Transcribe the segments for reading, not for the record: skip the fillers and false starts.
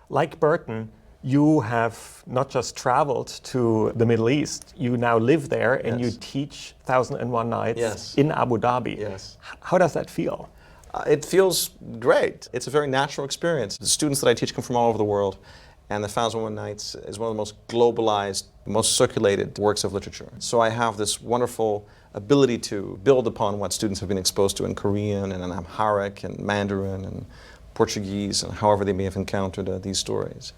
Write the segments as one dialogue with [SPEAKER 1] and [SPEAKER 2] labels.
[SPEAKER 1] Like Burton, you have not just traveled to the Middle East, you now live there and you teach 1001 Nights in Abu Dhabi.
[SPEAKER 2] Yes.
[SPEAKER 1] How does that feel?
[SPEAKER 2] It feels great. It's a very natural experience. The students that I teach come from all over the world, and the 1001 Nights is one of the most globalized, most circulated works of literature. So I have this wonderful ability to build upon what students have been exposed to in Korean and in Amharic and Mandarin and Portuguese and however they may have encountered these stories.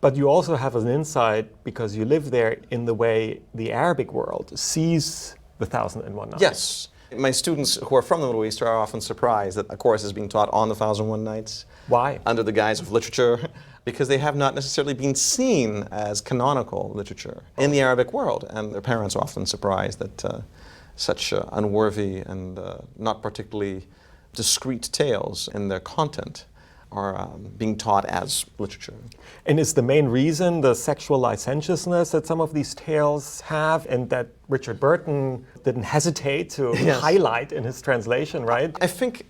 [SPEAKER 1] But you also have an insight, because you live there, in the way the Arabic world sees the 1001 Nights.
[SPEAKER 2] Yes. My students who are from the Middle East are often surprised that a course is being taught on the 1001 Nights.
[SPEAKER 1] Why?
[SPEAKER 2] Under the guise of literature, because they have not necessarily been seen as canonical literature in the Arabic world. And their parents are often surprised that such unworthy and not particularly discreet tales in their content are being taught as literature.
[SPEAKER 1] And is the main reason the sexual licentiousness that some of these tales have, and that Richard Burton didn't hesitate to highlight in his translation, right?
[SPEAKER 2] I think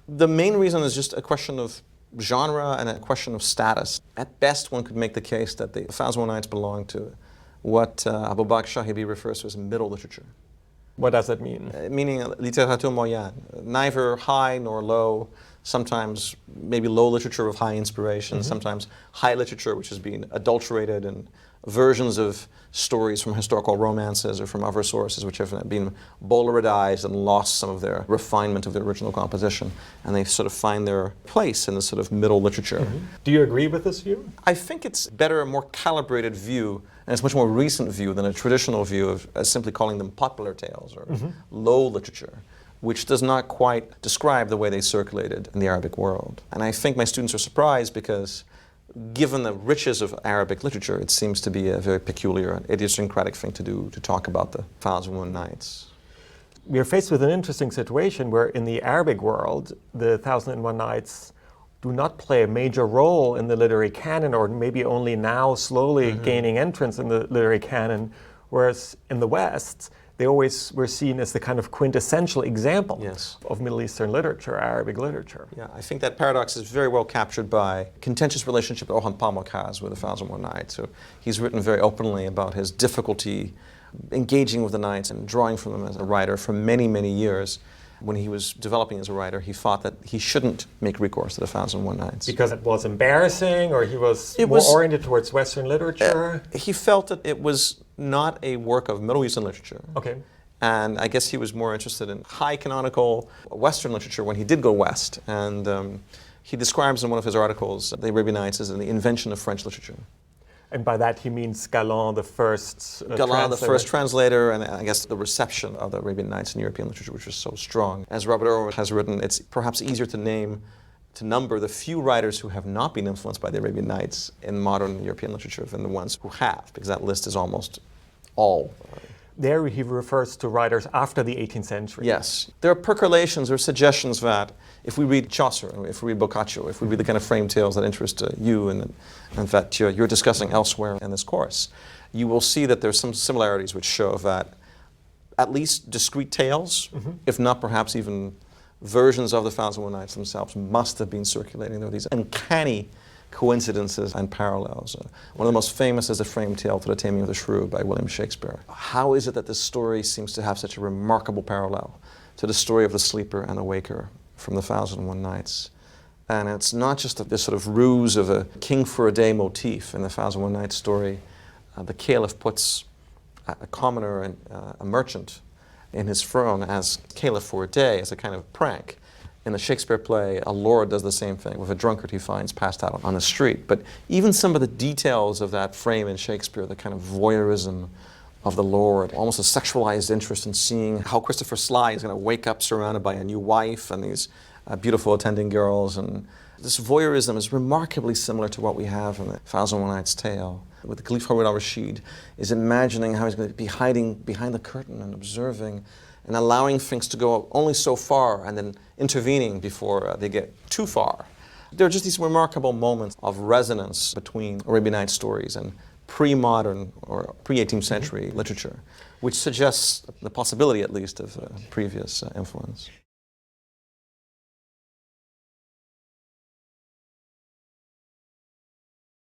[SPEAKER 2] the main reason is just a question of genre and a question of status. At best, one could make the case that the 1001 Nights belong to what Abu Bakr Shahibi refers to as middle literature.
[SPEAKER 1] What does that mean?
[SPEAKER 2] Meaning littérature moyenne, neither high nor low, sometimes maybe low literature of high inspiration, sometimes high literature which has been adulterated and versions of stories from historical romances or from other sources which have been bowlerized and lost some of their refinement of the original composition, and they sort of find their place in this sort of middle literature.
[SPEAKER 1] Do you agree with this view?
[SPEAKER 2] I think it's better, a more calibrated view, and it's a much more recent view than a traditional view of simply calling them popular tales or low literature, which does not quite describe the way they circulated in the Arabic world. And I think my students are surprised because, given the riches of Arabic literature, it seems to be a very peculiar, idiosyncratic thing to do, to talk about the 1001 Nights.
[SPEAKER 1] We are faced with an interesting situation where in the Arabic world, the 1001 Nights do not play a major role in the literary canon, or maybe only now slowly gaining entrance in the literary canon, whereas in the West, they always were seen as the kind of quintessential example of Middle Eastern literature, Arabic literature.
[SPEAKER 2] Yeah, I think that paradox is very well captured by contentious relationship that Orhan Pamuk has with the 1001 Nights. So he's written very openly about his difficulty engaging with the Nights and drawing from them as a writer for many, many years. When he was developing as a writer, he thought that he shouldn't make recourse to the 1001 Nights.
[SPEAKER 1] Because it was embarrassing, or he was more oriented towards Western literature?
[SPEAKER 2] He felt that it was not a work of Middle Eastern literature.
[SPEAKER 1] Okay.
[SPEAKER 2] And I guess he was more interested in high canonical Western literature when he did go west. And he describes in one of his articles the Arabian Nights as the invention of French literature.
[SPEAKER 1] And by that he means Galland, the first
[SPEAKER 2] Galland, the first translator, and I guess the reception of the Arabian Nights in European literature, which was so strong. As Robert Irwin has written, it's perhaps easier to number the few writers who have not been influenced by the Arabian Nights in modern European literature than the ones who have, because that list is almost all.
[SPEAKER 1] There he refers to writers after the 18th century.
[SPEAKER 2] Yes. There are percolations or suggestions that if we read Chaucer, if we read Boccaccio, if we read the kind of frame tales that interest you and that you're discussing elsewhere in this course, you will see that there's some similarities which show that at least discrete tales, if not perhaps even versions of the 1001 Nights themselves, must have been circulating. There are these uncanny coincidences and parallels. One of the most famous is the frame tale to the Taming of the Shrew by William Shakespeare. How is it that this story seems to have such a remarkable parallel to the story of the sleeper and the waker from the 1001 Nights? And it's not just this sort of ruse of a king for a day motif in the 1001 Nights story. The caliph puts a commoner and a merchant in his throne as caliph for a day, as a kind of prank. In the Shakespeare play, a lord does the same thing with a drunkard he finds passed out on the street. But even some of the details of that frame in Shakespeare, the kind of voyeurism of the lord, almost a sexualized interest in seeing how Christopher Sly is going to wake up surrounded by a new wife and these beautiful attending girls. And this voyeurism is remarkably similar to what we have in the 1001 Nights tale. With the Caliph Harun al-Rashid is imagining how he's going to be hiding behind the curtain and observing and allowing things to go only so far and then intervening before they get too far. There are just these remarkable moments of resonance between Arabian Nights stories and pre-modern or pre-18th century literature, which suggests the possibility, at least, of previous influence.